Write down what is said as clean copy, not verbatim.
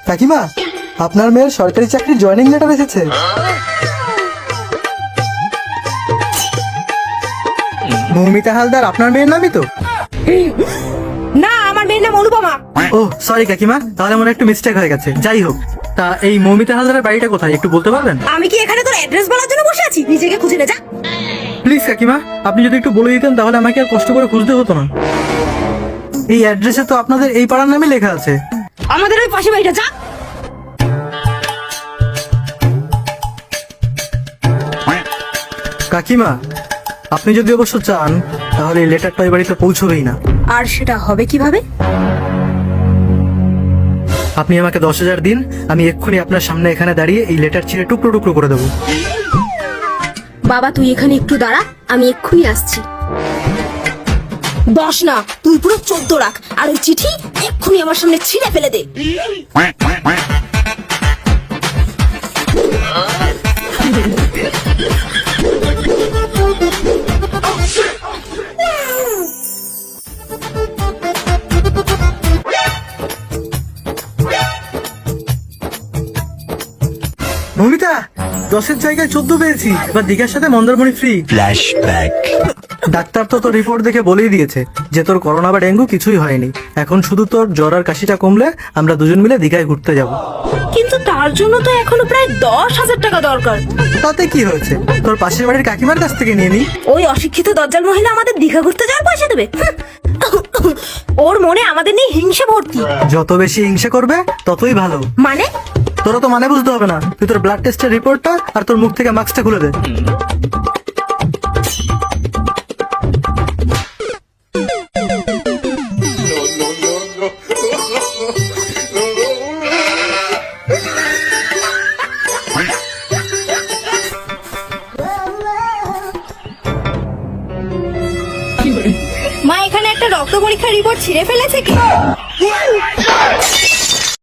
কাকিমা, আপনার মেয়ের সরকারি চাকরির জয়েনিং লেটার এসেছে। মৌমিতা হালদার আপনার মেয়ের নামই তো? না, আমার মেয়ের নাম অনুপমা। ও সরি কাকিমা, তাহলে মনে হয় একটু মিস্টেক হয়ে গেছে। যাই হোক, তা এই মৌমিতা হালদারের বাড়িটা কোথায় একটু বলতে পারবেন? আমি কি এখানে তোর অ্যাড্রেস বলার জন্য বসে আছি? নিজেকে খুঁজে নে যা। প্লিজ কাকিমা, আপনি যদি একটু বলে দিতেন তাহলে আমাকে আর কষ্ট করে খুঁজতে হতো না। এই অ্যাড্রেসে তো আপনাদের এই পাড়ার নামই লেখা আছে। আমাদের ওই পাশে বাড়িটা যা। কাকিমা, আপনি যদি অবশ্য চান তাহলে এই লেটারটা এই বাড়িতে পৌঁছবেই না। আর সেটা হবে কিভাবে? আপনি আমাকে 10,000 দিন, আমি এক্ষুনি আপনার সামনে এখানে দাঁড়িয়ে এই লেটার ছিঁড়ে টুকরো টুকরো করে দেবো। বাবা তুই এখানে একটু দাঁড়া, আমি এক্ষুনি আসছি। 10 না, তুই পুরো 14 রাখ, আর ওই চিঠি এক্ষুনি আমার সামনে ছিঁড়ে ফেলে দে। মৌমিতা, 10-এর জায়গায় 14 পেয়েছি। এবার দীঘার সাথে মন্দারমণি ফ্রি। ফ্ল্যাশব্যাক। ডাক্তার তো তোর রিপোর্ট দেখে বলেই দিয়েছে যে তোর করোনা বা ডেঙ্গু কিছুই হয়নি। এখন শুধু তোর জ্বর আর কাশিটা কমলে আমরা দুজন মিলে দীঘায় ঘুরতে যাব। কিন্তু তার জন্য তো এখনো প্রায় 10,000 টাকা দরকার। তাতে কি হয়েছে, তোর পাশের বাড়ির কাকিমার কাছ থেকে নিয়ে নি। ওই অশিক্ষিত দজ্জাল মহিলা আমাদের দীঘা ঘুরতে যাওয়ার পয়সা দেবে? ওর মনে আমাদের নিয়ে হিংসা ভর্তি। যত বেশি হিংসা করবে ততই ভালো। মানে? তোরা তো মানে বুঝতে হবে না। তুই তোর ব্লাড টেস্টের রিপোর্টটা আর তোর মুখ থেকে মাস্কটা খুলে দে। মা, এখানে একটা রক্ত পরীক্ষার রিপোর্ট ছিঁড়ে ফেলেছে কি?